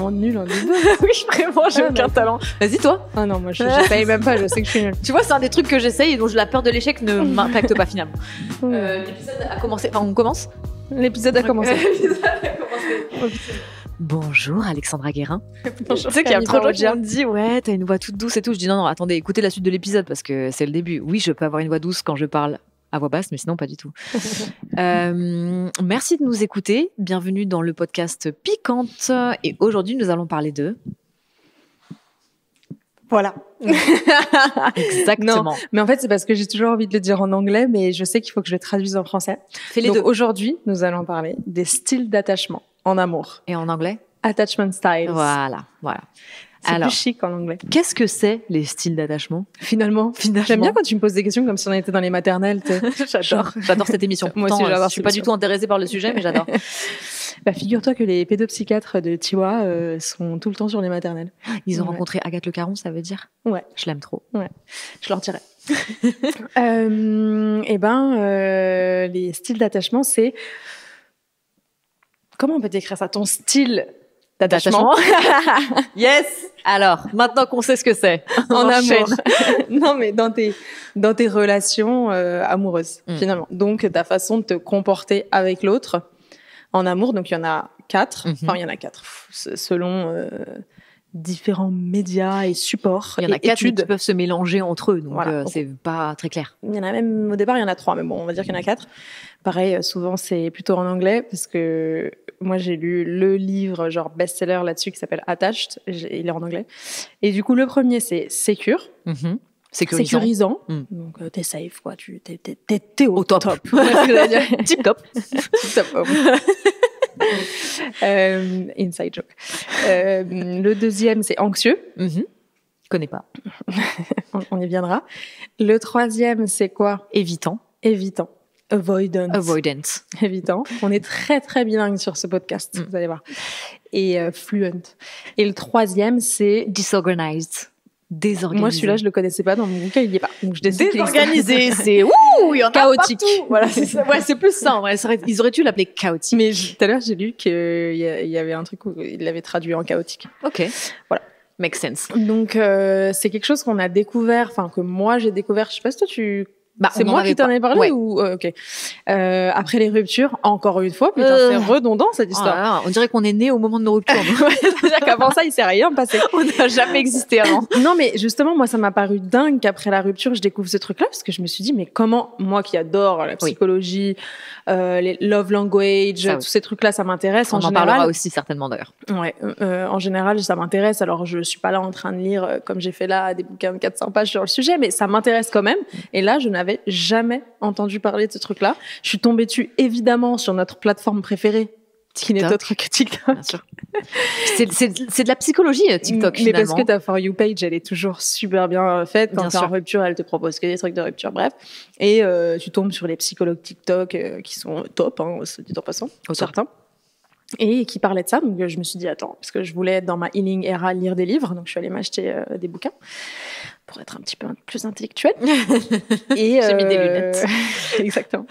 vraiment nulle en début. Oui, vraiment, j'ai aucun talent. Vas-y, toi. Ah non, moi, j'essaye même pas, je sais que je suis nulle. Tu vois, c'est un des trucs que j'essaye et dont la peur de l'échec ne m'impacte pas finalement. L'épisode a commencé. Enfin, on commence. L'épisode a commencé. Bonjour Alexandra Guérin. Bonjour, tu sais qu'il y a trop de gens qui Camille m'ont dit ouais, t'as une voix toute douce et tout. Je dis non, attendez, écoutez la suite de l'épisode parce que c'est le début. Oui, je peux avoir une voix douce quand je parle à voix basse, mais sinon pas du tout. Merci de nous écouter. Bienvenue dans le podcast Piquante. Et aujourd'hui, nous allons parler de... Voilà. Exactement. Non, mais en fait, c'est parce que j'ai toujours envie de le dire en anglais, mais je sais qu'il faut que je le traduise en français. Fais les Donc deux. aujourd'hui, nous allons parler des styles d'attachement en amour. Et en anglais? Attachment styles. Voilà. C'est Alors, plus chic en anglais. qu'est-ce que c'est les styles d'attachement? Finalement. J'aime bien quand tu me poses des questions comme si on était dans les maternelles. J'adore cette émission. Moi aussi, j'adore je suis pas du tout intéressée par le sujet, mais j'adore. Bah, figure-toi que les pédopsychiatres de Tiwa sont tout le temps sur les maternelles. Ils ont rencontré Agathe Le Caron, ça veut dire? Ouais. Je l'aime trop. Ouais. Je leur dirai. Les styles d'attachement, c'est... Comment on peut décrire ça? Ton style d'attachement. Yes. Alors, maintenant qu'on sait ce que c'est, en enchaîne. amour. Non, mais dans tes relations amoureuses, finalement. Donc, ta façon de te comporter avec l'autre en amour. Donc, il y en a 4. Enfin, il y en a 4. Selon différents médias et supports. Il y en a 4 études qui peuvent se mélanger entre eux. Donc, voilà. c'est pas très clair. Il y en a même, au départ, il y en a 3. Mais bon, on va dire qu'il y en a 4. Pareil, souvent, c'est plutôt en anglais parce que moi, j'ai lu le livre, genre best-seller là-dessus, qui s'appelle Attached. Il est en anglais. Et du coup, le premier, c'est Secure. Sécurisant. Donc, t'es safe, quoi. T'es au top. Tip top. Inside joke. Le deuxième, c'est anxieux. Connais pas. On y viendra. Le troisième, c'est quoi? Évitant. Avoidant. Évitant. On est très, très bilingue sur ce podcast, vous allez voir. Et fluent. Et le troisième, c'est... Disorganized. Désorganisé. Moi, celui-là, je le connaissais pas. Dans mon bouquin, il y est pas. Donc, je décide. Désorganisé, c'est il y en a chaotique. Partout. Voilà, c'est ça. Ouais, c'est plus ça. Ouais, ils auraient dû l'appeler chaotique. Mais tout à l'heure, j'ai lu qu'il y avait un truc où il l'avait traduit en chaotique. Ok. Voilà. Make sense. Donc, c'est quelque chose qu'on a découvert, enfin, que moi, j'ai découvert. Je sais pas si toi, c'est moi qui t'en ai parlé ouais. ou ok. Après les ruptures, encore une fois, putain, c'est redondant cette histoire. Ah, on dirait qu'on est né au moment de nos ruptures. C'est-à-dire qu'avant ça, il s'est rien passé. On n'a jamais existé avant. Non, mais justement, moi, ça m'a paru dingue qu'après la rupture, je découvre ce truc-là parce que je me suis dit, mais comment, moi qui adore la psychologie, les love language, tous ces trucs-là, ça m'intéresse. On en parlera aussi certainement d'ailleurs. Ouais, en général, ça m'intéresse. Alors, je suis pas là en train de lire, comme j'ai fait là, des bouquins de 400 pages sur le sujet, mais ça m'intéresse quand même. Et là, je n'avais jamais entendu parler de ce truc-là. Je suis tombée dessus, évidemment, sur notre plateforme préférée, qui n'est autre que TikTok. Bien sûr. C'est de la psychologie, TikTok, mais finalement. parce que ta For You page, elle est toujours super bien faite. Quand Bien t'es en rupture, elle te propose que des trucs de rupture, bref. Et tu tombes sur les psychologues TikTok qui sont top, hein, dit en passant, certains. Et qui parlaient de ça. Donc, je me suis dit, attends, parce que je voulais être dans ma healing era, lire des livres. Donc, je suis allée m'acheter des bouquins pour être un petit peu plus intellectuelle. Et j'ai mis des lunettes. Exactement.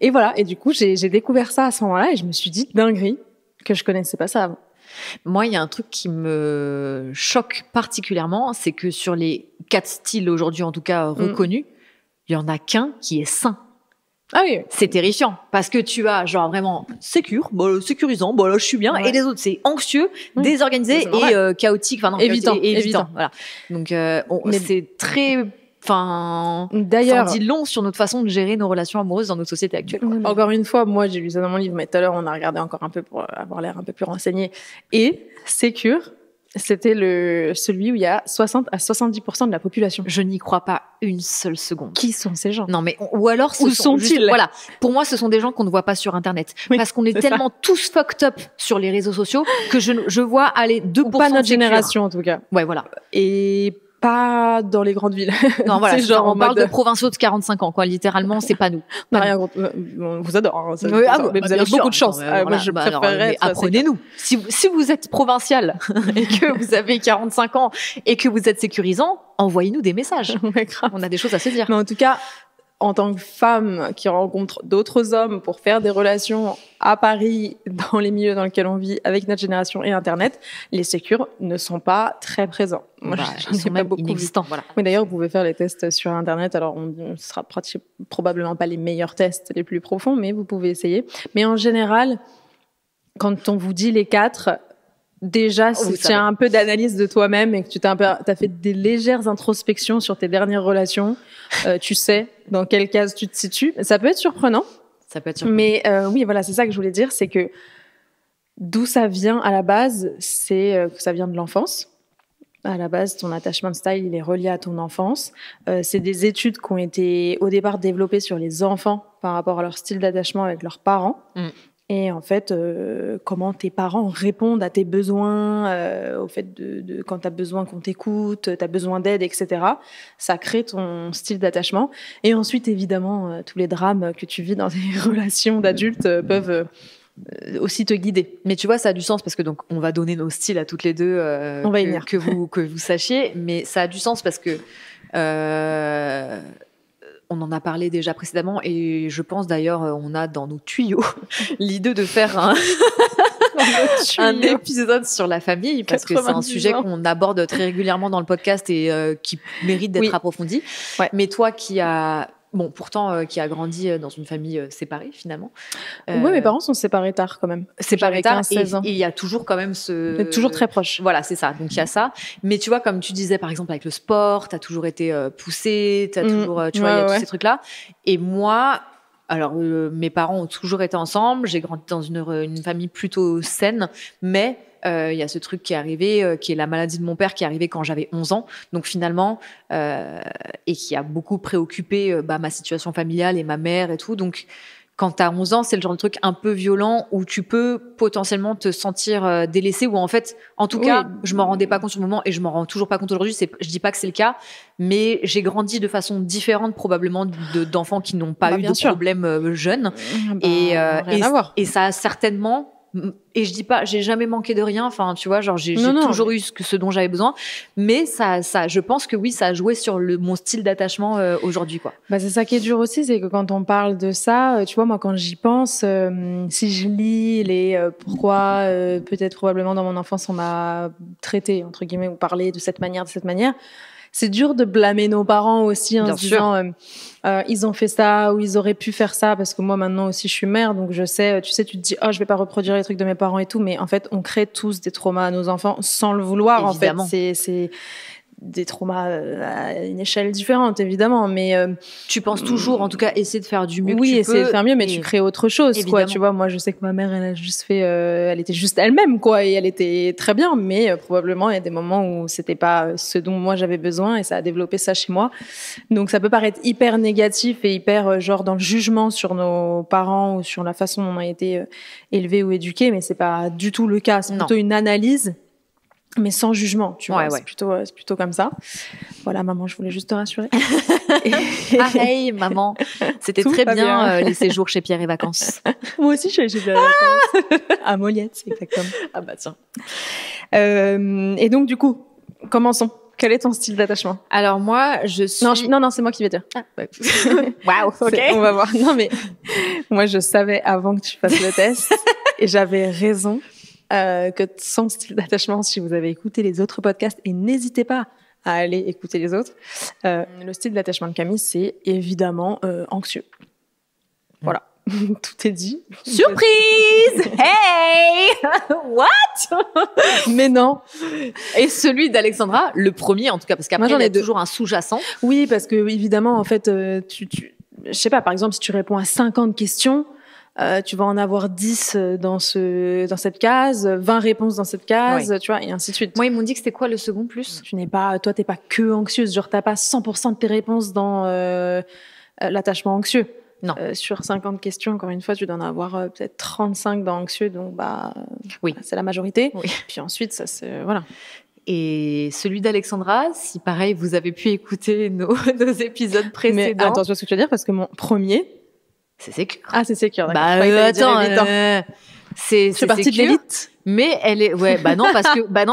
Et voilà. Et du coup, j'ai découvert ça à ce moment-là et je me suis dit, dinguerie, que je connaissais pas ça avant. Moi, il y a un truc qui me choque particulièrement, c'est que sur les 4 styles aujourd'hui, en tout cas reconnus, il y en a qu'un qui est sain. Ah oui. C'est terrifiant parce que tu as genre vraiment sécurisant, là je suis bien, et les autres c'est anxieux, désorganisé et chaotique, enfin non, évitant. Voilà. Donc c'est très, d'ailleurs, ça en dit long sur notre façon de gérer nos relations amoureuses dans notre société actuelle. Encore une fois, moi j'ai lu ça dans mon livre, mais tout à l'heure on a regardé encore un peu pour avoir l'air un peu plus renseigné. Et Secure, c'était celui où il y a 60 à 70% de la population. Je n'y crois pas une seule seconde. Qui sont ces gens? Non, mais ou alors où sont-ils? Voilà. Pour moi, ce sont des gens qu'on ne voit pas sur Internet, parce qu'on est tellement tous fucked up sur les réseaux sociaux que je vois aller 2% ou pas notre génération en tout cas. Ouais, voilà. Et pas dans les grandes villes. Non, voilà. Genre, on parle de provinciaux de 45 ans, quoi. Littéralement, c'est pas nous. On vous adore. Hein, mais vous avez beaucoup de chance. Moi, je préférerais. Apprenez-nous. Si vous êtes provincial et que vous avez 45 ans et que vous êtes sécurisant, envoyez-nous des messages. On a des choses à se dire. Mais en tout cas, en tant que femme qui rencontre d'autres hommes pour faire des relations à Paris, dans les milieux dans lesquels on vit, avec notre génération et Internet, les sécures ne sont pas très présents. Moi, ils sont même inexistants. Voilà. Mais d'ailleurs, vous pouvez faire les tests sur Internet. Alors, ce sera probablement pas les meilleurs tests, les plus profonds, mais vous pouvez essayer. Mais en général, quand on vous dit les 4, déjà, si tu as un peu d'analyse de toi-même et que tu t'as fait des légères introspections sur tes dernières relations, tu sais dans quelle case tu te situes. Ça peut être surprenant. Mais oui, voilà, c'est ça que je voulais dire, c'est que d'où ça vient à la base, c'est que ça vient de l'enfance. À la base, ton attachment style, il est relié à ton enfance. C'est des études qui ont été au départ développées sur les enfants par rapport à leur style d'attachement avec leurs parents. Et en fait, comment tes parents répondent à tes besoins, au fait de quand tu as besoin qu'on t'écoute, tu as besoin d'aide, etc. Ça crée ton style d'attachement. Et ensuite, évidemment, tous les drames que tu vis dans tes relations d'adultes peuvent aussi te guider. Mais tu vois, ça a du sens parce que donc on va donner nos styles à toutes les deux, on va y venir. que vous sachiez. Mais ça a du sens parce que on en a parlé déjà précédemment et je pense d'ailleurs on a dans nos tuyaux l'idée de faire un épisode sur la famille parce que c'est un sujet qu'on aborde très régulièrement dans le podcast et qui mérite d'être approfondi. Ouais. Mais toi qui as qui a grandi dans une famille séparée finalement. Oui, mes parents sont séparés tard quand même. Séparés tard, 16 ans. Et il y a toujours quand même toujours très proche. Voilà, c'est ça. Donc il y a ça. Mais tu vois, comme tu disais par exemple avec le sport, t'as toujours été poussée, t'as toujours, tu vois, il y a tous ces trucs-là. Et moi, alors mes parents ont toujours été ensemble. J'ai grandi dans une famille plutôt saine, mais il y a ce truc qui est arrivé, qui est la maladie de mon père, qui est arrivée quand j'avais 11 ans. Donc finalement, et qui a beaucoup préoccupé ma situation familiale et ma mère et tout. Donc quand t'as 11 ans, c'est le genre de truc un peu violent où tu peux potentiellement te sentir délaissé ou en fait, en tout cas, je m'en rendais pas compte sur le moment et je m'en rends toujours pas compte aujourd'hui. Je dis pas que c'est le cas, mais j'ai grandi de façon différente probablement d'enfants qui n'ont pas eu de problème jeunes. Et ça a certainement... Et je dis pas, j'ai jamais manqué de rien. Enfin, tu vois, genre j'ai toujours eu ce dont j'avais besoin. Mais ça, je pense que oui, ça a joué sur mon style d'attachement aujourd'hui, quoi. Bah c'est ça qui est dur aussi, c'est que quand on parle de ça, tu vois, moi quand j'y pense, si je lis les pourquoi, peut-être probablement dans mon enfance on m'a traité entre guillemets ou parlé de cette manière, c'est dur de blâmer nos parents aussi en se disant ils ont fait ça ou ils auraient pu faire ça parce que moi maintenant aussi je suis mère donc je sais, tu te dis je vais pas reproduire les trucs de mes parents et tout, mais en fait on crée tous des traumas à nos enfants sans le vouloir. Évidemment. En fait c'est des traumas à une échelle différente évidemment, mais tu penses toujours en tout cas essayer de faire du mieux que tu peux. Essayer de faire mieux, mais tu crées autre chose, quoi. Tu vois, moi je sais que ma mère elle a juste fait elle était juste elle-même, quoi, et elle était très bien, mais probablement il y a des moments où c'était pas ce dont moi j'avais besoin et ça a développé ça chez moi. Donc ça peut paraître hyper négatif et hyper genre dans le jugement sur nos parents ou sur la façon dont on a été élevés ou éduqués, mais c'est pas du tout le cas, c'est plutôt une analyse mais sans jugement, tu vois. C'est plutôt comme ça. Voilà, maman, je voulais juste te rassurer. Pareil, maman. C'était tout très bien les séjours chez Pierre et Vacances. Moi aussi, je suis allée chez Pierre et Vacances. À Moliette, c'est exactement. Ah bah tiens. Et donc, du coup, commençons. Quel est ton style d'attachement? Alors moi, je suis... Non, c'est moi qui vais dire. Waouh, ok. On va voir. Non, mais moi, je savais avant que tu fasses le test et j'avais raison. Que son style d'attachement, si vous avez écouté les autres podcasts, et n'hésitez pas à aller écouter les autres, le style d'attachement de Camille, c'est évidemment anxieux. Voilà, tout est dit. Surprise! Hey! What? Mais non. Et celui d'Alexandra, le premier en tout cas, parce qu'après, il y a toujours un sous-jacent. Oui, parce que évidemment, en fait, je sais pas, par exemple, si tu réponds à 50 questions, tu vas en avoir 10 dans cette case, 20 réponses dans cette case, tu vois, et ainsi de suite. Moi, ils m'ont dit que c'était quoi le second plus? Toi, t'es pas que anxieuse, genre t'as pas 100% de tes réponses dans l'attachement anxieux. Non. Sur 50 questions, encore une fois, tu dois en avoir peut-être 35 dans anxieux, donc c'est la majorité. Oui. Puis ensuite, ça c'est voilà. Et celui d'Alexandra, si pareil, vous avez pu écouter nos épisodes précédents. Mais attends, tu vois ce que je veux dire, parce que mon premier... C'est sécure. Ah, c'est sécure. Bah attends, c'est partie de l'élite. Mais elle est non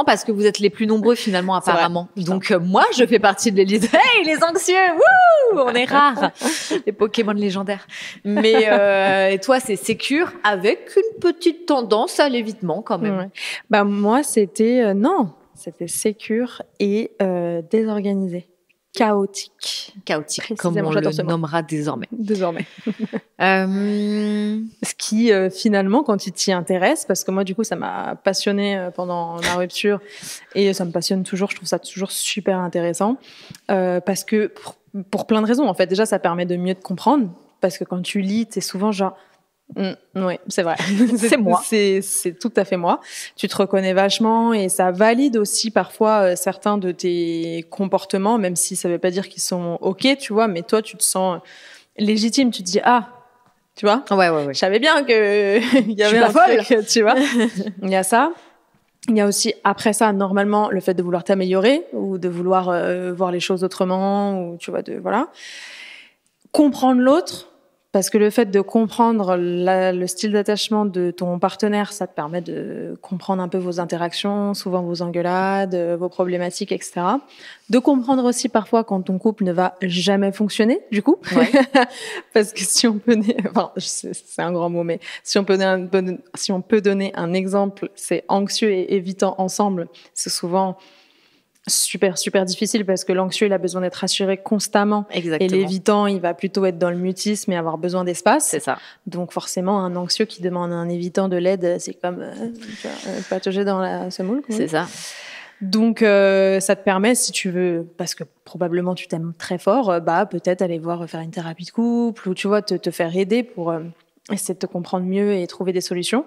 parce que vous êtes les plus nombreux finalement apparemment. Donc moi je fais partie de l'élite. Hey les anxieux, wouh, on est rares, les Pokémon légendaires. Mais et toi c'est sécure avec une petite tendance à l'évitement quand même. Ouais. Moi c'était c'était sécure et désorganisé. Chaotique, comme on le nommera désormais. Ce qui finalement, quand tu t'y intéresses, parce que moi du coup ça m'a passionné pendant la rupture et ça me passionne toujours, je trouve ça toujours super intéressant parce que pour plein de raisons en fait. Déjà ça permet de mieux te comprendre parce que quand tu lis, t'es souvent genre oui, c'est vrai. C'est moi. C'est tout à fait moi. Tu te reconnais vachement et ça valide aussi parfois certains de tes comportements, même si ça veut pas dire qu'ils sont OK, tu vois, mais toi, tu te sens légitime. Tu te dis, tu vois. Ouais. Je savais bien que il y avait un truc, tu vois. Il y a ça. Il y a aussi, après ça, normalement, le fait de vouloir t'améliorer ou de vouloir voir les choses autrement ou, tu vois, voilà. Comprendre l'autre. Parce que le fait de comprendre le style d'attachement de ton partenaire, ça te permet de comprendre un peu vos interactions, souvent vos engueulades, vos problématiques, etc. De comprendre aussi parfois quand ton couple ne va jamais fonctionner, du coup. Ouais. Parce que si on peut, c'est un grand mot, mais si on peut donner un exemple, c'est anxieux et évitant ensemble. C'est souvent super difficile parce que l'anxieux il a besoin d'être rassuré constamment. Exactement. Et l'évitant il va plutôt être dans le mutisme et avoir besoin d'espace. C'est ça. Donc forcément un anxieux qui demande à un évitant de l'aide, c'est comme patauger dans la semoule. C'est ça. Donc ça te permet, si tu veux, parce que probablement tu t'aimes très fort, peut-être aller faire une thérapie de couple ou tu vois te faire aider pour essayer de te comprendre mieux et trouver des solutions.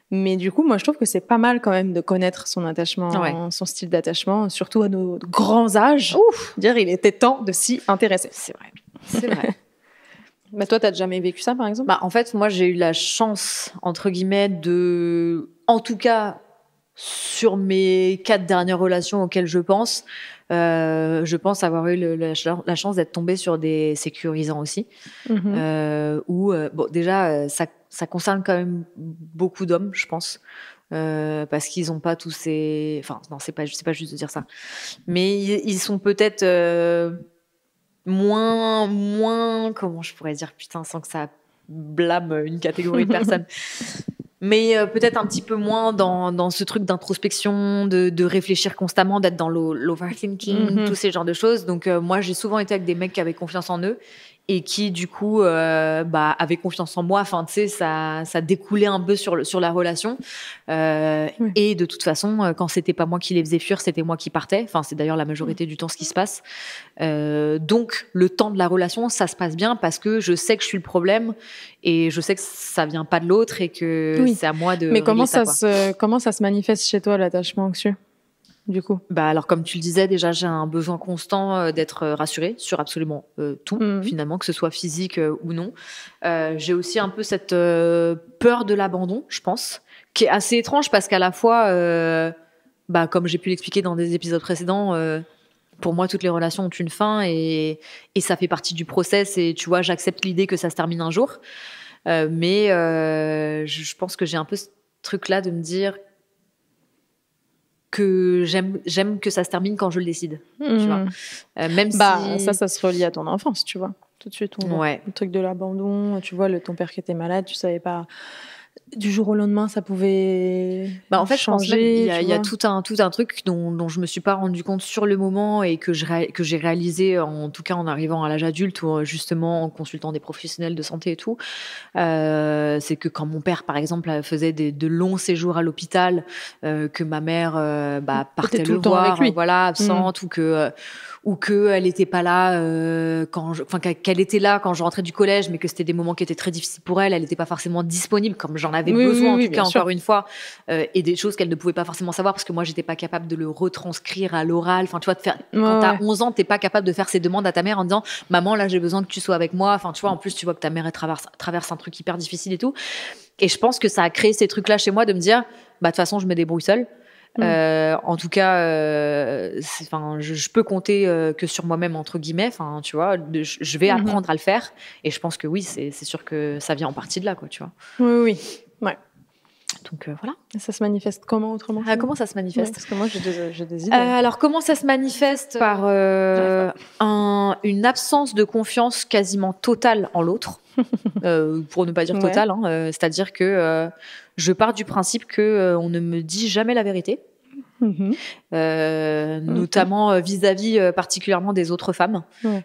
Mais du coup, moi, je trouve que c'est pas mal quand même de connaître son attachement, son style d'attachement, surtout à nos grands âges. Dire, il était temps de s'y intéresser. C'est vrai. Toi, t'as jamais vécu ça, par exemple ? En fait, moi, j'ai eu la chance, entre guillemets, en tout cas, sur mes 4 dernières relations auxquelles je pense avoir eu la chance d'être tombée sur des sécurisants aussi. Où, déjà, ça concerne quand même beaucoup d'hommes, je pense. Parce qu'ils n'ont pas tous ces... Enfin, non, c'est pas juste de dire ça. Mais ils sont peut-être moins... Comment je pourrais dire, putain, sans que ça blâme une catégorie de personnes. Mais peut-être un petit peu moins dans ce truc d'introspection, de réfléchir constamment, d'être dans l'overthinking, tous ces genres de choses. Donc moi, j'ai souvent été avec des mecs qui avaient confiance en eux et qui du coup avaient confiance en moi. Enfin, tu sais, ça découlait un peu sur la relation. Et de toute façon, quand c'était pas moi qui les faisais fuir, c'était moi qui partais. Enfin, c'est d'ailleurs la majorité du temps ce qui se passe. Donc, le temps de la relation, ça se passe bien parce que je sais que je suis le problème et je sais que ça vient pas de l'autre et que c'est à moi de. Mais comment ça se manifeste chez toi, l'attachement anxieux, du coup ? Alors, comme tu le disais, déjà, j'ai un besoin constant d'être rassurée sur absolument tout, finalement, que ce soit physique ou non. J'ai aussi un peu cette peur de l'abandon, je pense, qui est assez étrange parce qu'à la fois, comme j'ai pu l'expliquer dans des épisodes précédents, pour moi, toutes les relations ont une fin et ça fait partie du process. Et tu vois, j'accepte l'idée que ça se termine un jour. Mais je pense que j'ai un peu ce truc-là de me dire que j'aime que ça se termine quand je le décide. Tu vois. Même si... ça se relie à ton enfance, tu vois. Tout de suite, le truc de l'abandon. Tu vois, ton père qui était malade, tu savais pas... Du jour au lendemain, ça pouvait en fait, changer. Il y a tout un truc dont je me suis pas rendu compte sur le moment et que j'ai réalisé, en tout cas en arrivant à l'âge adulte ou justement en consultant des professionnels de santé et tout. C'est que quand mon père, par exemple, faisait de longs séjours à l'hôpital, que ma mère partait le voir, avec lui. Absente, ou que elle était pas là qu'elle était là quand je rentrais du collège, mais que c'était des moments qui étaient très difficiles pour elle. Elle n'était pas forcéément disponible comme j'en avais besoin, en tout cas, encore une fois, et des choses qu'elle ne pouvait pas forcément savoir parce que moi, j'étais pas capable de le retranscrire à l'oral. Enfin, tu vois, quand t'as 11 ans, t'es pas capable de faire ces demandes à ta mère en disant, maman, là, j'ai besoin que tu sois avec moi. Enfin, tu vois, en plus, tu vois que ta mère, elle traverse un truc hyper difficile et tout. Et je pense que ça a créé ces trucs-là chez moi de me dire, de toute façon, je me débrouille seule. En tout cas, je peux compter que sur moi-même, entre guillemets. Enfin, tu vois, je vais apprendre à le faire. Et je pense que oui, c'est sûr que ça vient en partie de là, quoi, tu vois. Oui. Ouais. Donc voilà. Et ça se manifeste comment autrement? Comment ça se manifeste? Parce que moi j'ai des idées. Alors comment ça se manifeste? Par une absence de confiance quasiment totale en l'autre, pour ne pas dire totale. Hein, c'est-à-dire que je pars du principe que on ne me dit jamais la vérité. Notamment vis-à-vis particulièrement des autres femmes,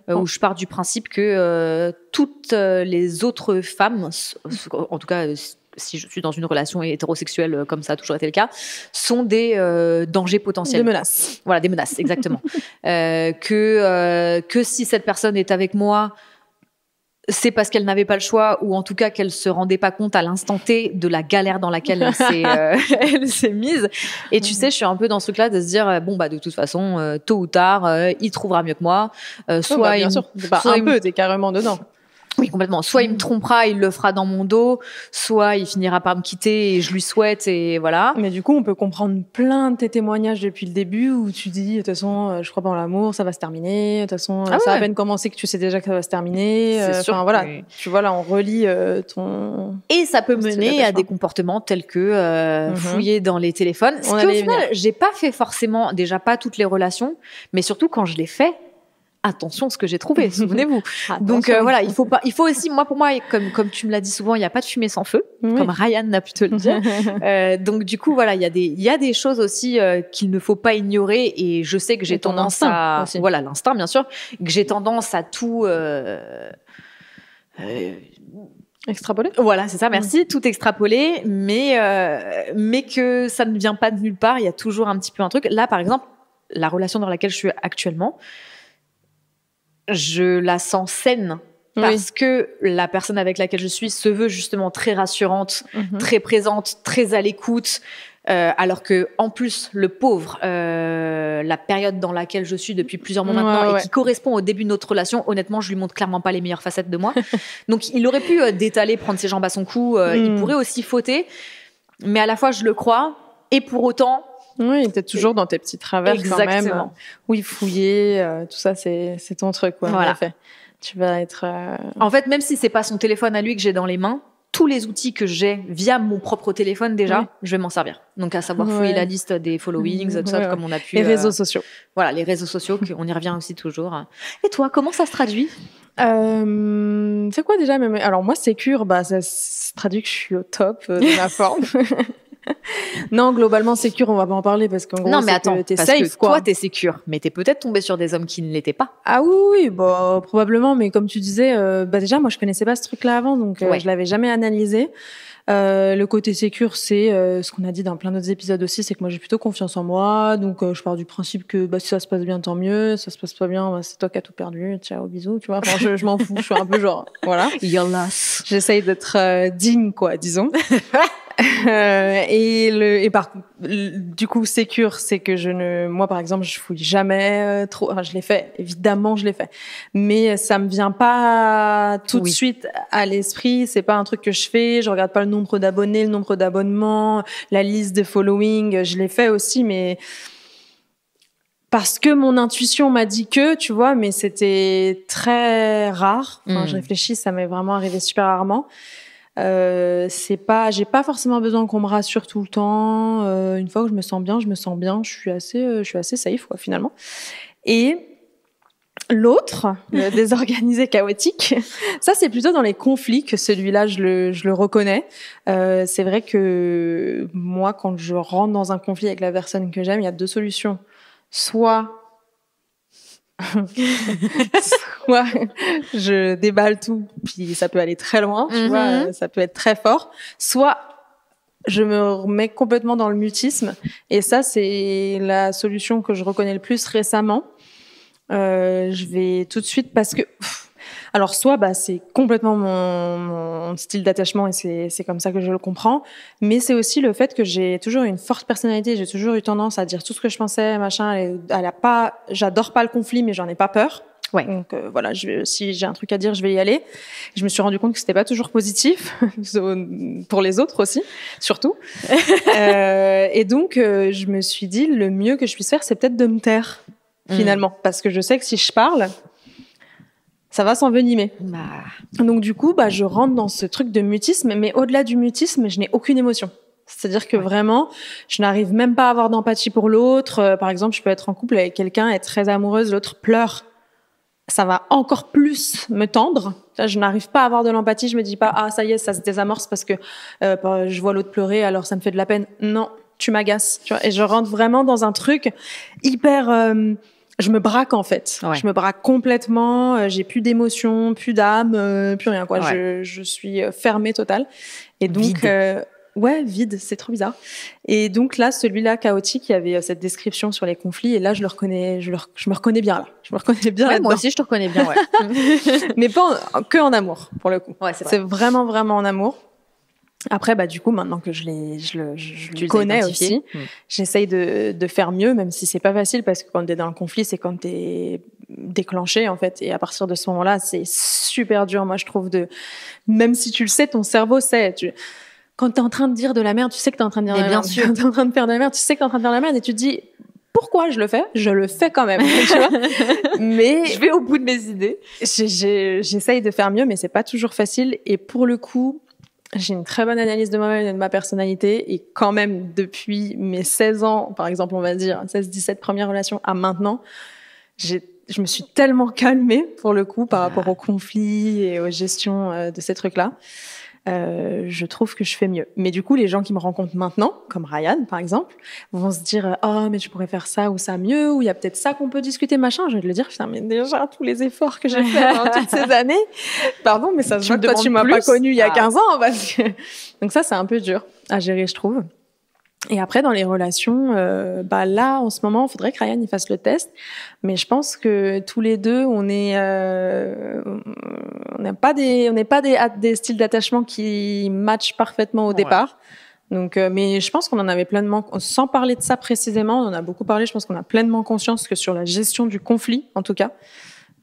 où je pars du principe que toutes les autres femmes, en tout cas si je suis dans une relation hétérosexuelle comme ça a toujours été le cas, sont des dangers potentiels. Des menaces. Voilà, des menaces, exactement. Que si cette personne est avec moi, c'est parce qu'elle n'avait pas le choix, ou en tout cas qu'elle se rendait pas compte à l'instant T de la galère dans laquelle elle s'est mise. Et tu sais, je suis un peu dans ce truc-là de se dire bon bah de toute façon, tôt ou tard, il trouvera mieux que moi. Soit bien sûr. Soit un peu, t'es carrément dedans. Oui, complètement. Soit il me trompera, il le fera dans mon dos, soit il finira par me quitter et je lui souhaite et voilà. Mais du coup, on peut comprendre plein de tes témoignages depuis le début où tu dis, de toute façon, je crois pas en l'amour, ça va se terminer. De toute façon, ça a à peine commencé que tu sais déjà que ça va se terminer. C'est sûr. Voilà. Tu vois, là, on relit ton... Et ça peut mener à des comportements tels que fouiller dans les téléphones. Ce qui, au final, j'ai pas fait forcément, déjà pas toutes les relations, mais surtout quand je l'ai fait, attention ce que j'ai trouvé, souvenez-vous. Donc voilà, il faut aussi, pour moi, comme tu me l'as dit souvent, il n'y a pas de fumée sans feu, comme Ryan a pu te le dire. Donc du coup, voilà, il y a des choses aussi qu'il ne faut pas ignorer, et je sais que j'ai tendance à, voilà, l'instinct bien sûr, que j'ai tendance à tout extrapoler. Voilà, c'est ça, merci, tout extrapoler, mais que ça ne vient pas de nulle part, il y a toujours un petit peu un truc. Là, par exemple, la relation dans laquelle je suis actuellement, je la sens saine parce que la personne avec laquelle je suis se veut justement très rassurante, très présente, très à l'écoute, alors que en plus le pauvre, la période dans laquelle je suis depuis plusieurs mois maintenant et qui correspond au début de notre relation, honnêtement je lui montre clairement pas les meilleures facettes de moi. Donc il aurait pu détaler, prendre ses jambes à son cou, il pourrait aussi fauter, mais à la fois je le crois, et pour autant oui, t'es toujours dans tes petits travers quand même. Oui, fouiller, tout ça, c'est ton truc, quoi. Voilà. En effet. Tu vas être... En fait, même si c'est pas son téléphone à lui que j'ai dans les mains, tous les outils que j'ai via mon propre téléphone déjà, je vais m'en servir. Donc à savoir fouiller la liste des followings, tout ça, comme on a pu... Les réseaux sociaux. Voilà, les réseaux sociaux, on y revient aussi toujours. Et toi, comment ça se traduit? C'est quoi déjà même... Alors moi, Sécure, ça se traduit que je suis au top de ma forme. Non, globalement sécure, on va pas en parler parce qu'en gros, non, mais attends, t'es parce safe, que quoi. Toi, t'es sécure, mais t'es peut-être tombé sur des hommes qui ne l'étaient pas. Ah oui, probablement, mais comme tu disais, déjà, moi, je connaissais pas ce truc-là avant, donc je l'avais jamais analysé. Le côté sécure, c'est ce qu'on a dit dans plein d'autres épisodes aussi, c'est que moi, j'ai plutôt confiance en moi, donc je pars du principe que si ça se passe bien, tant mieux, ça se passe pas bien, c'est toi qui as tout perdu, ciao, bisous, tu vois. Enfin, je m'en fous, je suis un peu genre, voilà. You're lost. J'essaye d'être digne, quoi, disons. Du coup, sécure, c'est que moi, par exemple, je fouille jamais trop. Enfin, je l'ai fait, évidemment, je l'ai fait, mais ça me vient pas tout de suite à l'esprit. C'est pas un truc que je fais. Je regarde pas le nombre d'abonnés, le nombre d'abonnements, la liste de following. Je l'ai fait aussi, mais parce que mon intuition m'a dit que, tu vois, mais c'était très rare. Enfin, je réfléchis, ça m'est vraiment arrivé super rarement. J'ai pas forcément besoin qu'on me rassure tout le temps. Une fois que je me sens bien, je suis assez safe, quoi, finalement. Et l'autre, le désorganisé chaotique, ça c'est plutôt dans les conflits que celui-là je le reconnais. C'est vrai que moi, quand je rentre dans un conflit avec la personne que j'aime, il y a deux solutions. Soit je déballe tout, puis ça peut aller très loin, tu vois, ça peut être très fort. Soit je me remets complètement dans le mutisme, et ça, c'est la solution que je reconnais le plus récemment. Je vais tout de suite, parce que... Alors, soit c'est complètement mon style d'attachement et c'est comme ça que je le comprends, mais c'est aussi le fait que j'ai toujours une forte personnalité, j'ai toujours eu tendance à dire tout ce que je pensais, machin. J'adore pas le conflit, mais j'en ai pas peur. Ouais. Donc voilà, si j'ai un truc à dire, je vais y aller. Je me suis rendu compte que c'était pas toujours positif pour les autres aussi, surtout. Et donc je me suis dit, le mieux que je puisse faire, c'est peut-être de me taire finalement, parce que je sais que si je parle, ça va s'envenimer. Donc du coup, je rentre dans ce truc de mutisme, mais au-delà du mutisme, je n'ai aucune émotion. C'est-à-dire que vraiment, je n'arrive même pas à avoir d'empathie pour l'autre. Par exemple, je peux être en couple avec quelqu'un, être très amoureuse, l'autre pleure. Ça va encore plus me tendre. Je n'arrive pas à avoir de l'empathie. Je me dis pas, ça y est, ça se désamorce parce que je vois l'autre pleurer, alors ça me fait de la peine. Non, tu m'agaces. Tu vois, et je rentre vraiment dans un truc hyper... je me braque en fait. Ouais. Je me braque complètement. J'ai plus d'émotions, plus d'âme, plus rien. Quoi. Ouais. Je suis fermée totale. Et donc... vide, c'est trop bizarre. Et donc là, celui-là, chaotique, il y avait cette description sur les conflits, et là, je me reconnais bien là. Je me reconnais bien là. Moi aussi, je te reconnais bien, ouais. Mais pas que en amour, pour le coup. Ouais, c'est vraiment, vraiment en amour. Après, du coup, maintenant que je le connais aussi, j'essaye de faire mieux, même si c'est pas facile, parce que quand t'es dans le conflit, c'est quand t'es déclenché, en fait. Et à partir de ce moment-là, c'est super dur, moi, je trouve, même si tu le sais, ton cerveau sait, quand t'es en train de dire de la merde, tu sais que t'es en train de dire de la merde. Bien sûr. Quand t'es en train de faire de la merde, tu sais que t'es en train de faire de la merde et tu te dis, pourquoi je le fais? Je le fais quand même, tu vois. Mais je vais au bout de mes idées. J'essaye de faire mieux, mais c'est pas toujours facile. Et pour le coup, j'ai une très bonne analyse de moi-même et de ma personnalité. Et quand même, depuis mes 16 ans, par exemple, on va dire, 16-17 premières relations à maintenant, je me suis tellement calmée, pour le coup, par rapport aux conflits et aux gestions de ces trucs-là. Je trouve que je fais mieux. Mais du coup, les gens qui me rencontrent maintenant, comme Ryan par exemple, vont se dire mais tu pourrais faire ça ou ça mieux, ou il y a peut-être ça qu'on peut discuter, machin. Je vais le dire, putain, mais déjà tous les efforts que j'ai fait pendant toutes ces années, pardon, mais ça se voit que toi tu m'as pas connu il y a 15 ans, parce que... Donc ça, c'est un peu dur à gérer, je trouve. Et après, dans les relations, là, en ce moment, il faudrait que Ryan il fasse le test. Mais je pense que tous les deux, on n'est pas des styles d'attachement qui matchent parfaitement au départ. Donc, mais je pense qu'on en avait pleinement, sans parler de ça précisément, on en a beaucoup parlé. Je pense qu'on a pleinement conscience que sur la gestion du conflit, en tout cas,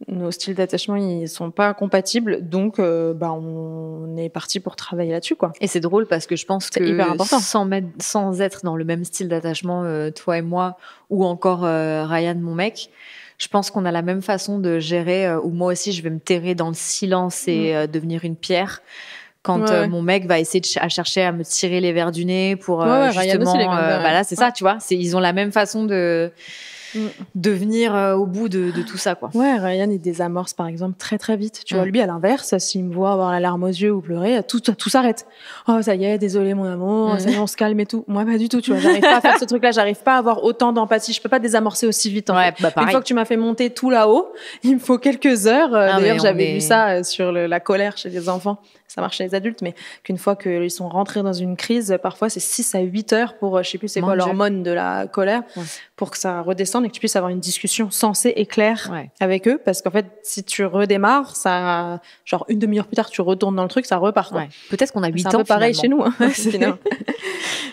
nos styles d'attachement, ils sont pas compatibles, donc on est parti pour travailler là-dessus, quoi. Et c'est drôle parce que je pense que hyper important. Sans être dans le même style d'attachement, toi et moi, ou encore Ryan, mon mec, je pense qu'on a la même façon de gérer, où moi aussi je vais me terrer dans le silence et devenir une pierre. Quand mon mec va essayer à chercher à me tirer les verres du nez pour justement, là c'est ça, tu vois, ils ont la même façon de venir au bout de tout ça, quoi. Ouais, Ryan il désamorce par exemple très très vite. Tu vois, lui à l'inverse, s'il me voit avoir la larme aux yeux ou pleurer, tout s'arrête. Oh ça y est, désolé mon amour, ça y est, on se calme et tout. Moi pas du tout, tu vois, j'arrive pas à faire ce truc-là, j'arrive pas à avoir autant d'empathie, je peux pas désamorcer aussi vite. En fait. Une fois que tu m'as fait monter tout là-haut, il me faut quelques heures. D'ailleurs, j'avais vu ça sur la colère chez les enfants. Ça marche chez les adultes, mais qu'une fois qu'ils sont rentrés dans une crise, parfois c'est 6 à 8 heures pour, je sais plus c'est quoi l'hormone de la colère, pour que ça redescende et que tu puisses avoir une discussion sensée et claire avec eux. Parce qu'en fait, si tu redémarres, ça, genre une demi-heure plus tard, tu retournes dans le truc, ça repart, quoi. Peut-être qu'on a 8 ans. C'est un peu pareil chez nous, hein.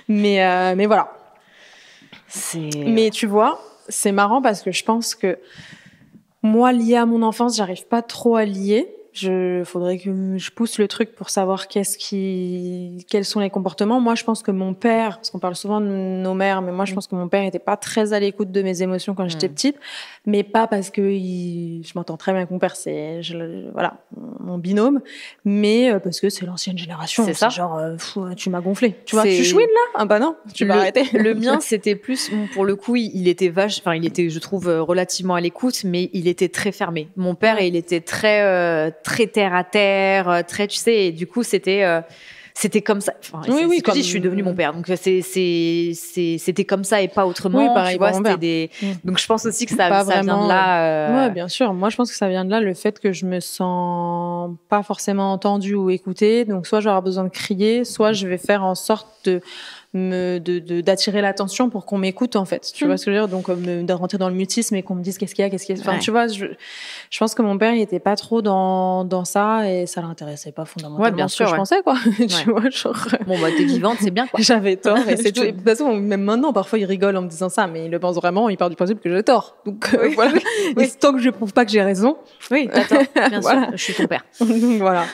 Mais voilà. Mais tu vois, c'est marrant parce que je pense que moi, lié à mon enfance, j'arrive pas trop à lier. Faudrait que je pousse le truc pour savoir quels sont les comportements. Moi, je pense que mon père, parce qu'on parle souvent de nos mères, mais moi, je pense que mon père était pas très à l'écoute de mes émotions quand j'étais petite, mais pas parce que je m'entends très bien avec mon père, c'est, voilà, mon binôme, mais parce que c'est l'ancienne génération. C'est ça. Genre, tu m'as gonflé. Tu vois, tu chouines là? Ah bah non, tu vas arrêter. Le mien, c'était plus, pour le coup, il était je trouve, relativement à l'écoute, mais il était très fermé. Mon père, il était très terre à terre, très, tu sais, et du coup c'était comme ça. Enfin, comme je suis devenue mon père, donc c'était comme ça et pas autrement. Oui, pareil, tu vois, c'était donc je pense aussi que ça vient de là. Ouais, bien sûr. Moi, je pense que ça vient de là, le fait que je me sens pas forcément entendue ou écoutée. Donc, soit j'aurai besoin de crier, soit je vais faire en sorte d'attirer l'attention pour qu'on m'écoute, en fait. Tu vois ce que je veux dire? Donc, de rentrer dans le mutisme et qu'on me dise qu'est-ce qu'il y a. Enfin, tu vois, je pense que mon père, il était pas trop dans ça et ça l'intéressait pas fondamentalement. Bien sûr, je pensais, quoi. Tu vois, genre. Bon, t'es vivante, c'est bien, quoi. J'avais tort et c'est tout. Et de toute façon, même maintenant, parfois, il rigole en me disant ça, mais il le pense vraiment, il part du principe que j'ai tort. Donc, voilà. Et tant que je prouve pas que j'ai raison. Oui, t'as tort. Bien sûr, je suis ton père. Donc, voilà.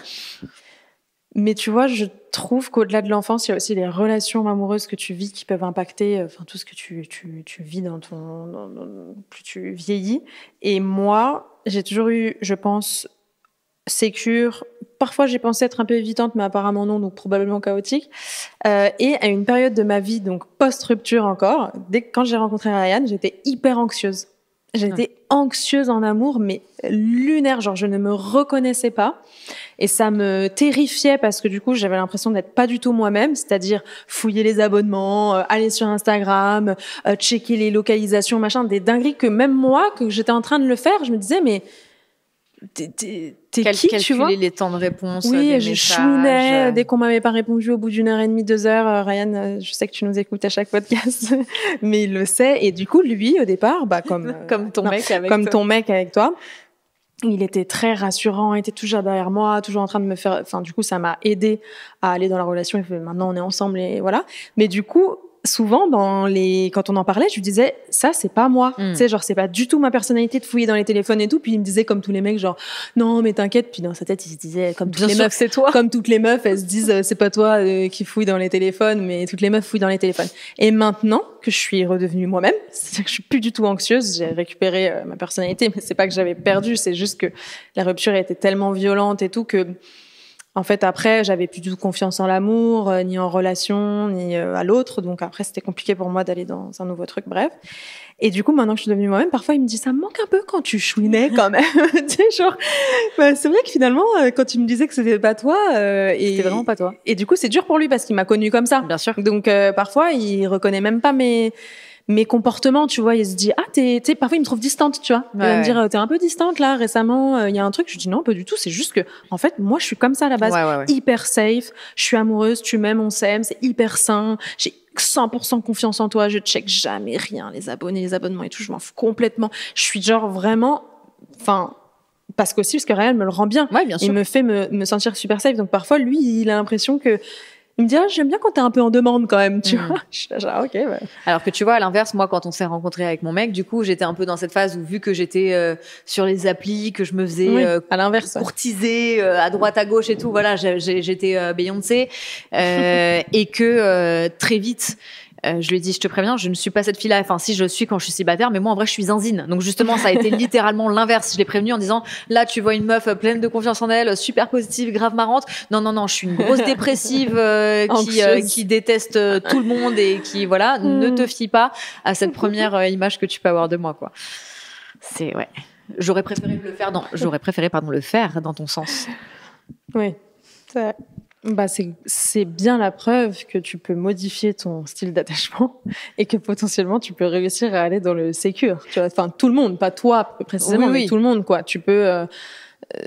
Mais tu vois, je trouve qu'au-delà de l'enfance, il y a aussi les relations amoureuses que tu vis qui peuvent impacter, tout ce que tu vis plus tu vieillis. Et moi, j'ai toujours eu, je pense, sécure, parfois j'ai pensé être un peu évitante, mais apparemment non, donc probablement chaotique. Et à une période de ma vie, donc post-rupture encore, quand j'ai rencontré Ryan, j'étais hyper anxieuse. J'étais anxieuse en amour, mais lunaire, genre je ne me reconnaissais pas. Et ça me terrifiait parce que du coup, j'avais l'impression d'être pas du tout moi-même, c'est-à-dire fouiller les abonnements, aller sur Instagram, checker les localisations, machin, des dingueries que même moi, que j'étais en train de le faire, je me disais, mais t'es qui, tu vois? Les temps de réponse, oui, des je messages. chouinais dès qu'on m'avait pas répondu au bout d'une heure et demie, 2 heures. Ryan, je sais que tu nous écoutes à chaque podcast, mais il le sait. Et du coup, lui, au départ, comme ton mec avec toi, il était très rassurant, il était toujours derrière moi, toujours en train de me faire. Enfin, du coup, ça m'a aidé à aller dans la relation. Il fait, maintenant, on est ensemble et voilà. Mais du coup, souvent quand on en parlait, je lui disais ça c'est pas moi, tu sais, genre c'est pas du tout ma personnalité de fouiller dans les téléphones et tout. Puis il me disait comme tous les mecs, genre non mais t'inquiète. Puis dans sa tête il se disait comme toutes les meufs, c'est toi. Comme toutes les meufs, elles se disent c'est pas toi qui fouille dans les téléphones, mais toutes les meufs fouillent dans les téléphones. Et maintenant que je suis redevenue moi-même, c'est-à-dire que je suis plus du tout anxieuse, j'ai récupéré ma personnalité, mais c'est pas que j'avais perdu, c'est juste que la rupture était tellement violente et tout que en fait, après, j'avais plus du tout confiance en l'amour, ni en relation, ni à l'autre. Donc après, c'était compliqué pour moi d'aller dans un nouveau truc, bref. Et du coup, maintenant que je suis devenue moi-même, parfois, il me dit, ça me manque un peu quand tu chouinais quand même. Tu sais, genre, c'est vrai que finalement, quand tu me disais que c'était pas toi, c'était vraiment pas toi. Et du coup, c'est dur pour lui parce qu'il m'a connue comme ça. Bien sûr. Donc, parfois, il reconnaît même pas mes comportements, tu vois, il se dit parfois il me trouve distante, tu vois. Il va me dire t'es un peu distante là récemment, il y a un truc, je dis non, pas du tout, c'est juste que en fait, moi je suis comme ça à la base, hyper safe, je suis amoureuse, tu m'aimes, on s'aime, c'est hyper sain, j'ai 100% confiance en toi, je check jamais rien, les abonnés, les abonnements et tout, je m'en fous complètement. Je suis genre vraiment parce que Ryan me le rend bien. Ouais, bien sûr. Il me fait me sentir super safe. Donc parfois lui, il a l'impression que il me dit j'aime bien quand t'es un peu en demande quand même, tu vois. Je suis genre ok. Ouais. Alors que tu vois à l'inverse, moi quand on s'est rencontré avec mon mec, du coup j'étais un peu dans cette phase où vu que j'étais sur les applis, que je me faisais à l'inverse courtiser à droite à gauche et tout, voilà, j'étais Beyoncé et que très vite. Je lui ai dit, je te préviens, je ne suis pas cette fille-là. Enfin, si je suis quand je suis célibataire, mais moi, en vrai, je suis zinzine. Donc, justement, ça a été littéralement l'inverse. Je l'ai prévenue en disant, là, tu vois une meuf pleine de confiance en elle, super positive, grave marrante. Non, je suis une grosse dépressive qui déteste tout le monde et qui, voilà, ne te fie pas à cette première image que tu peux avoir de moi, quoi. C'est, ouais. J'aurais préféré le faire dans ton sens. Oui, c'est c'est bien la preuve que tu peux modifier ton style d'attachement et que potentiellement tu peux réussir à aller dans le sécure. Tu vois, enfin tout le monde, pas toi précisément, mais tout le monde quoi. Tu peux.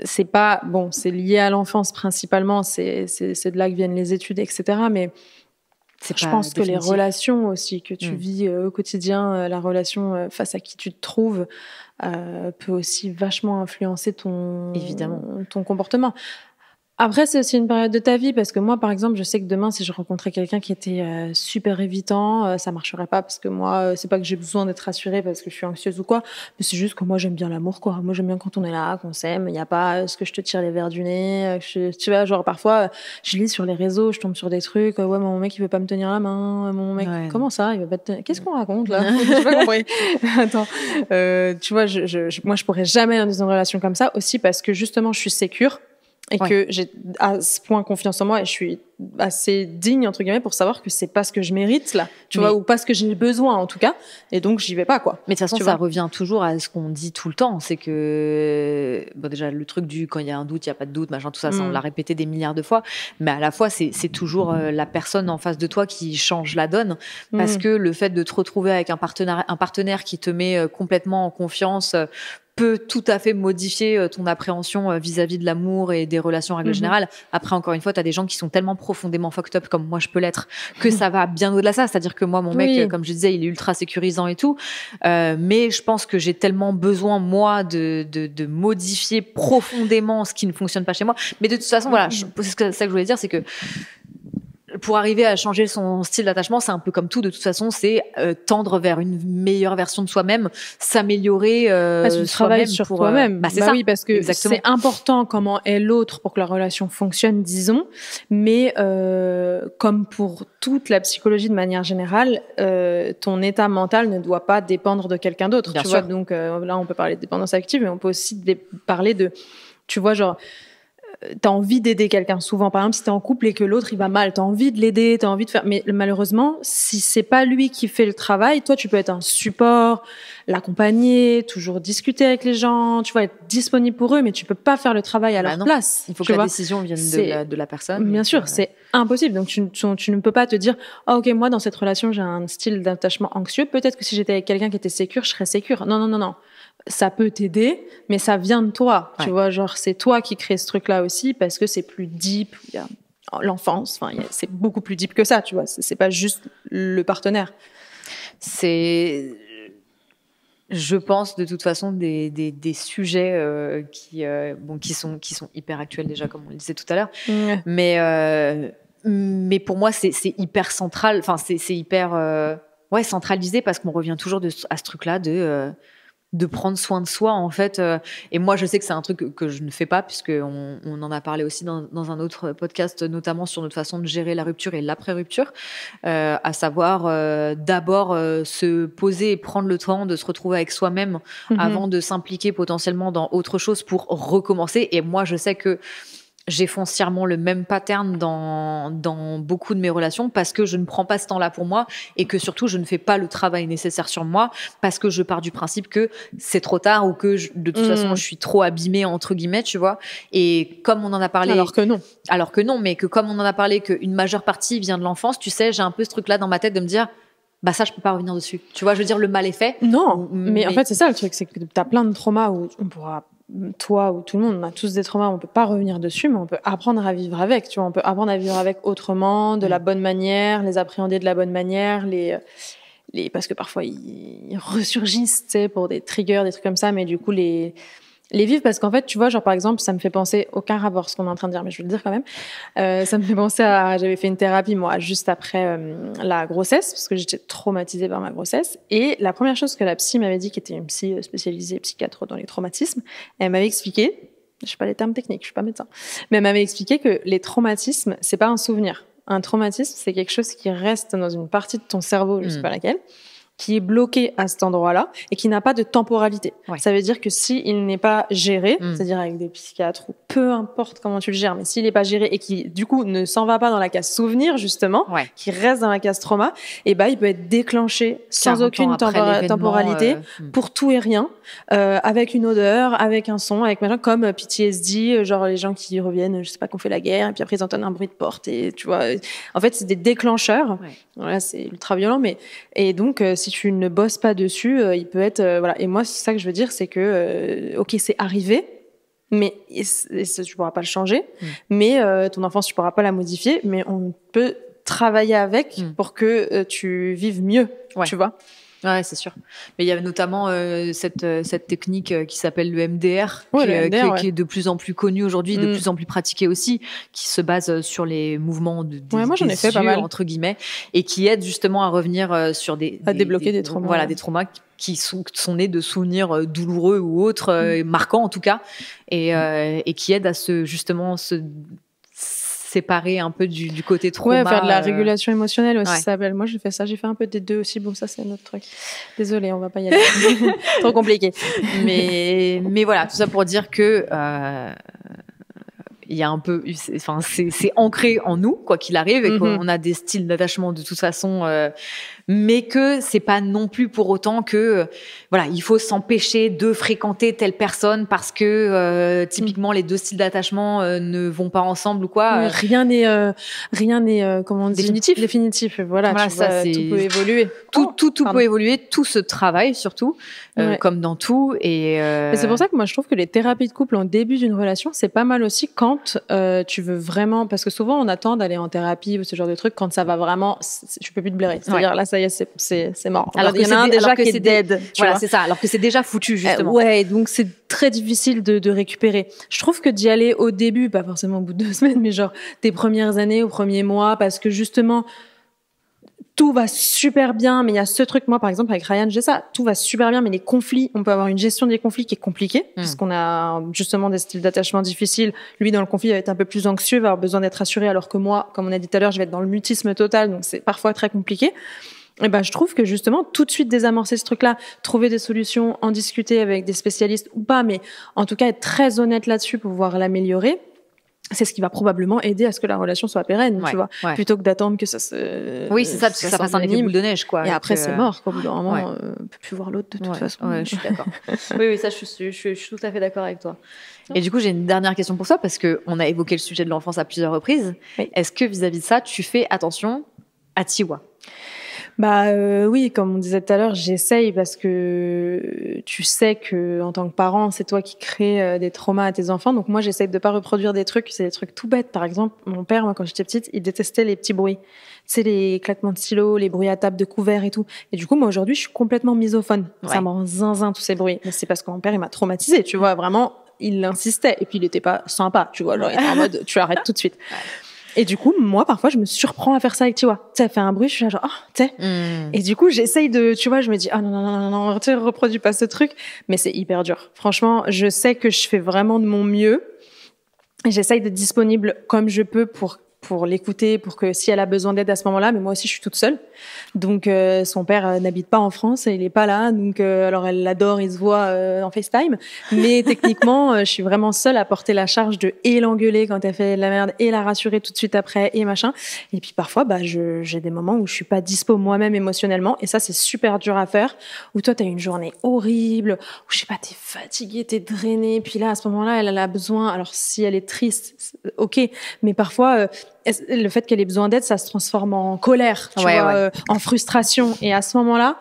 C'est pas bon, c'est lié à l'enfance principalement. C'est de là que viennent les études, etc. Mais je pense que les relations aussi que tu vis au quotidien, la relation face à qui tu te trouves, peut aussi vachement influencer ton comportement. Après, c'est aussi une période de ta vie parce que moi, par exemple, je sais que demain, si je rencontrais quelqu'un qui était super évitant, ça marcherait pas parce que moi, c'est pas que j'ai besoin d'être rassurée parce que je suis anxieuse ou quoi, mais c'est juste que moi, j'aime bien l'amour, quoi. Moi, j'aime bien quand on est là, qu'on s'aime. Il y a pas ce que je te tire les verres du nez. Tu vois, genre parfois, je lis sur les réseaux, je tombe sur des trucs. Ouais, mon mec, il veut pas me tenir la main. Mon mec, comment ça, il veut pas te tenir... Qu'est-ce qu'on raconte là? J'ai pas compris. Attends, tu vois, moi, je pourrais jamais être dans une relation comme ça aussi parce que justement, je suis sécure. Et que j'ai à ce point confiance en moi et je suis assez digne entre guillemets pour savoir que c'est pas ce que je mérite là, tu vois, ou pas ce que j'ai besoin en tout cas, et donc j'y vais pas quoi. Mais de toute façon ça revient toujours à ce qu'on dit tout le temps, c'est que bon, déjà le truc du quand il y a un doute il y a pas de doute machin tout ça, ça on l'a répété des milliards de fois, mais à la fois c'est toujours la personne en face de toi qui change la donne parce que le fait de te retrouver avec un partenaire qui te met complètement en confiance peut tout à fait modifier ton appréhension vis-à-vis de l'amour et des relations en règle générale. Après, encore une fois, t'as des gens qui sont tellement profondément fucked up comme moi je peux l'être que ça va bien au-delà de ça. C'est-à-dire que moi, mon mec, comme je disais, il est ultra sécurisant et tout. Mais je pense que j'ai tellement besoin, moi, de modifier profondément ce qui ne fonctionne pas chez moi. Mais de toute façon, voilà, c'est ça que je voulais dire, c'est que pour arriver à changer son style d'attachement, c'est un peu comme tout. De toute façon, c'est tendre vers une meilleure version de soi-même, s'améliorer travailler sur toi-même. C'est ça. Oui, parce que c'est important comment est l'autre pour que la relation fonctionne, disons. Mais comme pour toute la psychologie de manière générale, ton état mental ne doit pas dépendre de quelqu'un d'autre. Tu vois, donc là, on peut parler de dépendance affective, mais on peut aussi parler de, tu vois, genre. t'as envie d'aider quelqu'un souvent. Par exemple, si t'es en couple et que l'autre il va mal, t'as envie de l'aider, t'as envie de faire. Mais malheureusement, si c'est pas lui qui fait le travail, toi tu peux être un support, l'accompagner, toujours discuter avec les gens, tu vois, être disponible pour eux, mais tu peux pas faire le travail à leur place. Il faut que la décision vienne de la personne. Bien sûr, c'est impossible. Donc tu ne peux pas te dire, ok, moi dans cette relation j'ai un style d'attachement anxieux. Peut-être que si j'étais avec quelqu'un qui était sécure, je serais sécure. Non. Ça peut t'aider, mais ça vient de toi. Tu vois, genre, c'est toi qui crée ce truc-là aussi parce que c'est plus deep. Il y a l'enfance, c'est beaucoup plus deep que ça, tu vois. C'est pas juste le partenaire. Je pense de toute façon des sujets qui sont hyper actuels déjà, comme on le disait tout à l'heure. Mais pour moi, c'est hyper central. Enfin, c'est hyper centralisé parce qu'on revient toujours à ce truc-là de prendre soin de soi, en fait. Et moi, je sais que c'est un truc que je ne fais pas, puisqu'on en a parlé aussi dans un autre podcast, notamment sur notre façon de gérer la rupture et l'après-rupture, à savoir d'abord se poser et prendre le temps de se retrouver avec soi-même avant de s'impliquer potentiellement dans autre chose pour recommencer. Et moi, je sais que j'ai foncièrement le même pattern dans beaucoup de mes relations parce que je ne prends pas ce temps-là pour moi et que surtout je ne fais pas le travail nécessaire sur moi parce que je pars du principe que c'est trop tard ou que de toute façon je suis trop abîmée entre guillemets, tu vois. Et comme on en a parlé, alors que non, mais que comme on en a parlé qu'une majeure partie vient de l'enfance, tu sais, j'ai un peu ce truc-là dans ma tête de me dire bah ça je peux pas revenir dessus. Tu vois, je veux dire le mal est fait. Non, mais en fait c'est ça le truc, c'est que t'as plein de traumas où on pourra, toi ou tout le monde, on a tous des traumas, on peut pas revenir dessus, mais on peut apprendre à vivre avec, tu vois, on peut apprendre à vivre avec autrement, de la bonne manière, les appréhender de la bonne manière, parce que parfois ils ressurgissent, tu sais, pour des triggers, des trucs comme ça, mais du coup les vivre parce qu'en fait, tu vois, genre par exemple, ça me fait penser, aucun rapport ce qu'on est en train de dire, mais je vais le dire quand même, ça me fait penser j'avais fait une thérapie moi juste après la grossesse parce que j'étais traumatisée par ma grossesse et la première chose que la psy m'avait dit, qui était une psy spécialisée psychiatre dans les traumatismes, elle m'avait expliqué, je sais pas les termes techniques, je suis pas médecin, mais elle m'avait expliqué que les traumatismes, c'est pas un souvenir. Un traumatisme, c'est quelque chose qui reste dans une partie de ton cerveau, je sais pas laquelle, qui est bloqué à cet endroit-là et qui n'a pas de temporalité. Ouais. Ça veut dire que s'il n'est pas géré, c'est-à-dire avec des psychiatres ou peu importe comment tu le gères, mais s'il n'est pas géré et qui, du coup, ne s'en va pas dans la case souvenir, justement, qui reste dans la case trauma, et ben, il peut être déclenché sans aucune temporalité pour tout et rien, avec une odeur, avec un son, avec machin, comme PTSD, genre les gens qui reviennent, je sais pas, qu'on fait la guerre, et puis après ils entendent un bruit de porte, et tu vois, en fait, c'est des déclencheurs. Voilà, c'est ultra violent, mais, et donc, si tu ne bosses pas dessus, il peut être, voilà. Et moi, c'est ça que je veux dire, c'est que, ok, c'est arrivé, mais tu pourras pas le changer, mais ton enfance, tu pourras pas la modifier, mais on peut travailler avec pour que tu vives mieux, tu vois. Ouais, c'est sûr. Mais il y a notamment cette technique qui s'appelle le MDR, qui est de plus en plus connue aujourd'hui, de plus en plus pratiquée aussi, qui se base sur les mouvements des moi j'en ai fait pas mal, entre guillemets, et qui aide justement à revenir sur à débloquer des traumas. Voilà, des traumas qui sont nés de souvenirs douloureux ou autres, marquants en tout cas, et qui aident à se séparer un peu du côté trauma. Ouais, faire de la régulation émotionnelle aussi, ça s'appelle. Moi, j'ai fait ça. J'ai fait un peu des deux aussi. Bon, ça, c'est notre truc. Désolée, on va pas y aller. Trop compliqué. Mais voilà, tout ça pour dire que il y a un peu, enfin, c'est ancré en nous, quoi qu'il arrive, et qu'on a des styles d'attachement de toute façon, mais que c'est pas non plus pour autant que, voilà, il faut s'empêcher de fréquenter telle personne parce que typiquement les deux styles d'attachement ne vont pas ensemble ou quoi. Rien n'est comment on dit, définitif. Voilà, tu vois, tout peut évoluer. Tout peut évoluer, tout se travaille surtout, comme dans tout. Et c'est pour ça que moi je trouve que les thérapies de couple en début d'une relation, c'est pas mal aussi quand tu veux vraiment, parce que souvent on attend d'aller en thérapie ou ce genre de truc quand ça va vraiment, tu peux plus te blairer. C'est-à-dire là, ça y est, c'est mort. Alors il y en a un déjà qui est dead. Voilà, c'est ça. Alors que c'est déjà foutu, justement. Ouais, donc c'est très difficile de récupérer. Je trouve que d'y aller au début, pas forcément au bout de 2 semaines, mais genre tes premières années, au premier mois, parce que justement, tout va super bien, mais il y a ce truc, moi par exemple avec Ryan, j'ai ça, tout va super bien, mais les conflits, on peut avoir une gestion des conflits qui est compliquée, puisqu'on a justement des styles d'attachement difficiles. Lui, dans le conflit, il va être un peu plus anxieux, va avoir besoin d'être rassuré, alors que moi, comme on a dit tout à l'heure, je vais être dans le mutisme total, donc c'est parfois très compliqué. Et ben, je trouve que justement, tout de suite désamorcer ce truc-là, trouver des solutions, en discuter avec des spécialistes ou pas, mais en tout cas être très honnête là-dessus pour pouvoir l'améliorer. c'est ce qui va probablement aider à ce que la relation soit pérenne, tu vois, plutôt que d'attendre que ça se... Oui, c'est ça, parce que ça fasse un effet boule de neige, quoi. Et après, c'est mort, quoi. Au bout d'un moment, on peut plus voir l'autre de toute façon. Ouais, je suis d'accord. oui, ça, je suis tout à fait d'accord avec toi. Et du coup, j'ai une dernière question pour toi, parce qu'on a évoqué le sujet de l'enfance à plusieurs reprises. Oui. Est-ce que vis-à-vis de ça, tu fais attention à Tiwa? Oui, comme on disait tout à l'heure, j'essaye parce que tu sais que en tant que parent, c'est toi qui crée des traumas à tes enfants. Donc moi, j'essaye de pas reproduire des trucs. C'est des trucs tout bêtes. Par exemple, mon père, moi, quand j'étais petite, il détestait les petits bruits. Tu sais, les claquements de stylo, les bruits à table de couvert et tout. Et du coup, moi, aujourd'hui, je suis complètement misophone. Ça me rend zinzin, tous ces bruits. Mais c'est parce que mon père, il m'a traumatisée, tu vois, vraiment. Il insistait. Et puis, il était pas sympa, tu vois. Genre, il était en mode, tu arrêtes tout de suite. Et du coup, moi, parfois, je me surprends à faire ça avec Tiwa. Tu sais, elle fait un bruit, je suis là genre, tu sais. Et du coup, j'essaye de, tu vois, je me dis, non, tu sais, reproduis pas ce truc. Mais c'est hyper dur. Franchement, je sais que je fais vraiment de mon mieux. J'essaye d'être disponible comme je peux pour l'écouter, pour que si elle a besoin d'aide à ce moment-là, mais moi aussi je suis toute seule. Donc son père n'habite pas en France, il est pas là, donc alors elle l'adore, il se voit en FaceTime, mais techniquement je suis vraiment seule à porter la charge de et l'engueuler quand elle fait de la merde et la rassurer tout de suite après et machin. Et puis parfois j'ai des moments où je suis pas dispo moi-même émotionnellement et ça c'est super dur à faire. Où toi t'as une journée horrible, où je sais pas, t'es fatiguée, t'es drainée, puis là à ce moment-là elle a besoin. Alors si elle est triste, ok, mais parfois le fait qu'elle ait besoin d'aide, ça se transforme en colère, tu vois, en frustration. Et à ce moment-là,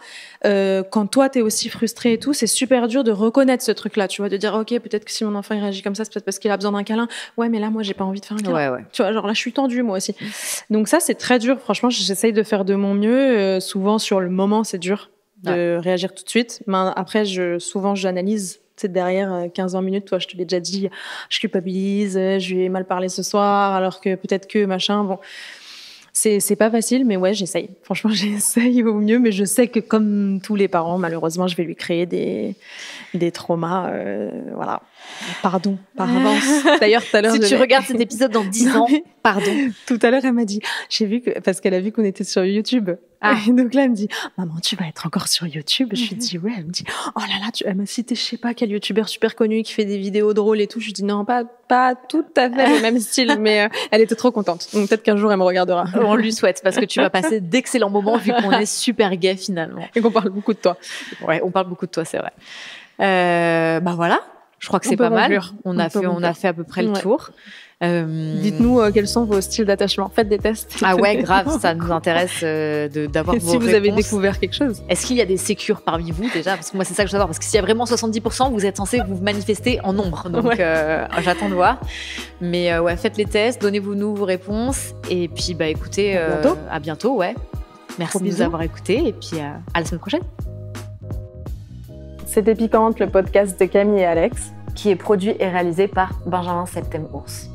quand toi, t'es aussi frustré et tout, c'est super dur de reconnaître ce truc-là, tu vois, de dire, ok, peut-être que si mon enfant il réagit comme ça, c'est peut-être parce qu'il a besoin d'un câlin. Ouais, mais là, moi, j'ai pas envie de faire un câlin. Tu vois, genre là, je suis tendue, moi aussi. Donc ça, c'est très dur. Franchement, j'essaye de faire de mon mieux. Souvent, sur le moment, c'est dur de réagir tout de suite. Mais après, souvent, j'analyse. C'est derrière 15-20 minutes, toi, je te l'ai déjà dit, je culpabilise, je lui ai mal parlé ce soir, alors que peut-être que machin, bon. C'est pas facile, mais ouais, j'essaye. Franchement, j'essaye au mieux, mais je sais que comme tous les parents, malheureusement, je vais lui créer des traumas, voilà. Pardon, par avance. D'ailleurs, tout à l'heure... Si tu regardes cet épisode dans 10 ans, pardon. Tout à l'heure, elle m'a dit, j'ai vu parce qu'elle a vu qu'on était sur YouTube. Et donc là, elle me dit, maman, tu vas être encore sur YouTube? Je lui dis, ouais. Elle me dit, oh là là, elle m'a cité, je sais pas, quel YouTubeur super connu qui fait des vidéos drôles et tout. Je lui dis, non, pas tout à fait le même style, mais elle était trop contente. Donc peut-être qu'un jour, elle me regardera. On lui souhaite, parce que tu vas passer d'excellents moments vu qu'on est super gay finalement. Et qu'on parle beaucoup de toi. Ouais, on parle beaucoup de toi, c'est vrai. Voilà. Je crois que c'est pas mal. On a fait à peu près le tour. Dites-nous quels sont vos styles d'attachement. Faites des tests. Ah ouais, grave, ça nous intéresse d'avoir vos réponses. Si vous avez découvert quelque chose. Est-ce qu'il y a des sécures parmi vous déjà? Parce que moi, c'est ça que je veux savoir. Parce que s'il y a vraiment 70%, vous êtes censés vous manifester en nombre. Donc, j'attends de voir. Mais faites les tests, donnez-nous vos réponses. Et puis, écoutez, à bientôt. Ouais. Merci de nous avoir écoutés. Et puis, à la semaine prochaine. C'était Piquante, le podcast de Camille et Alex, qui est produit et réalisé par Benjamin Septem-Ours.